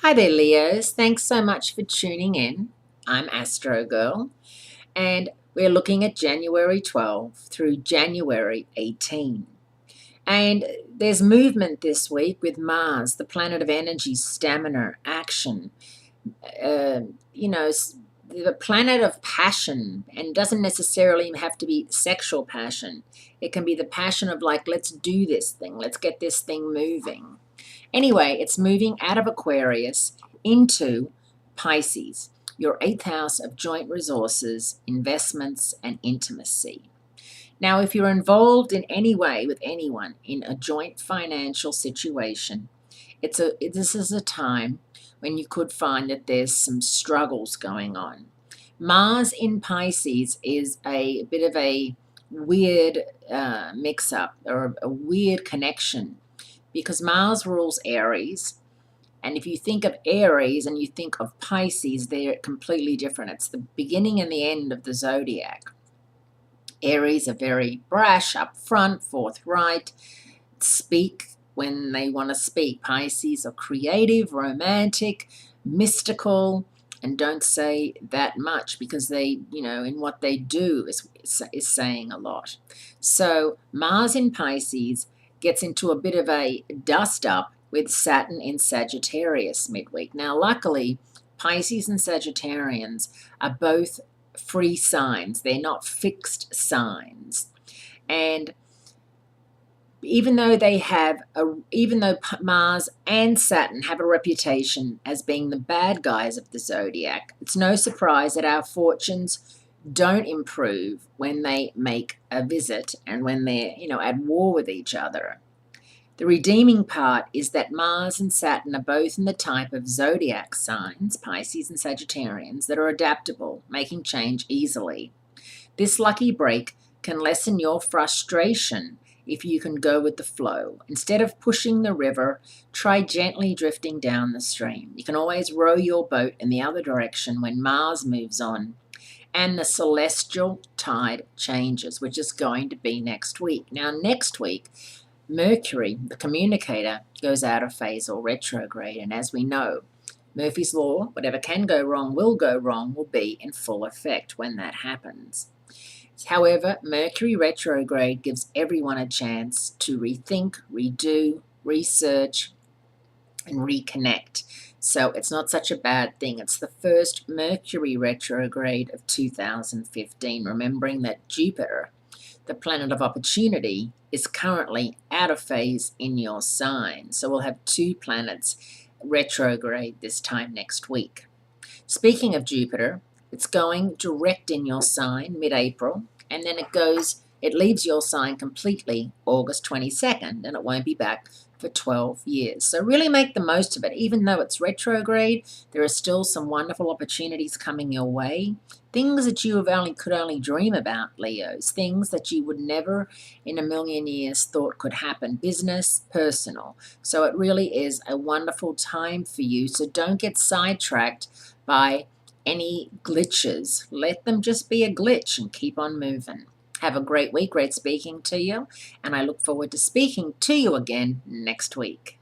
Hi there, Leos. Thanks so much for tuning in. I'm Astrogirl, and we're looking at January 12 through January 18. And there's movement this week with Mars, the planet of energy, stamina, action, uh, you know, the planet of passion, and doesn't necessarily have to be sexual passion. It can be the passion of, like, let's do this thing, let's get this thing moving. Anyway, it's moving out of Aquarius into Pisces, your eighth house of joint resources, investments, and intimacy. Now, if you're involved in any way with anyone in a joint financial situation, this is a time when you could find that there's some struggles going on. Mars in Pisces is a bit of a weird mix-up, or a weird connection, because Mars rules Aries. And if you think of Aries and you think of Pisces, they're completely different. It's the beginning and the end of the zodiac. Aries are very brash, upfront, forthright, speak when they want to speak. Pisces are creative, romantic, mystical, and don't say that much because they, in what they do is saying a lot. So Mars in Pisces gets into a bit of a dust up with Saturn in Sagittarius midweek. Now, luckily, Pisces and Sagittarians are both free signs. They're not fixed signs. And even though Mars and Saturn have a reputation as being the bad guys of the zodiac, it's no surprise that our fortunes don't improve when they make a visit and when they're, at war with each other. The redeeming part is that Mars and Saturn are both in the type of zodiac signs, Pisces and Sagittarians, that are adaptable, making change easily. This lucky break can lessen your frustration if you can go with the flow. Instead of pushing the river, try gently drifting down the stream. You can always row your boat in the other direction when Mars moves on and the celestial tide changes, which is going to be next week. Now, next week, Mercury, the communicator, goes out of phase or retrograde, and as we know, Murphy's Law, whatever can go wrong, will be in full effect when that happens. However, Mercury retrograde gives everyone a chance to rethink, redo, research, and reconnect. So it's not such a bad thing. It's the first Mercury retrograde of 2015, remembering that Jupiter, the planet of opportunity, is currently out of phase in your sign. So we'll have two planets retrograde this time next week. Speaking of Jupiter, it's going direct in your sign mid-April, and then it leaves your sign completely August 22nd, and it won't be back for 12 years. So really make the most of it. Even though it's retrograde, there are still some wonderful opportunities coming your way. Things that you could only dream about, Leos. Things that you would never in a million years thought could happen. Business, personal. So it really is a wonderful time for you. So don't get sidetracked by any glitches. Let them just be a glitch and keep on moving. Have a great week. Great speaking to you. And I look forward to speaking to you again next week.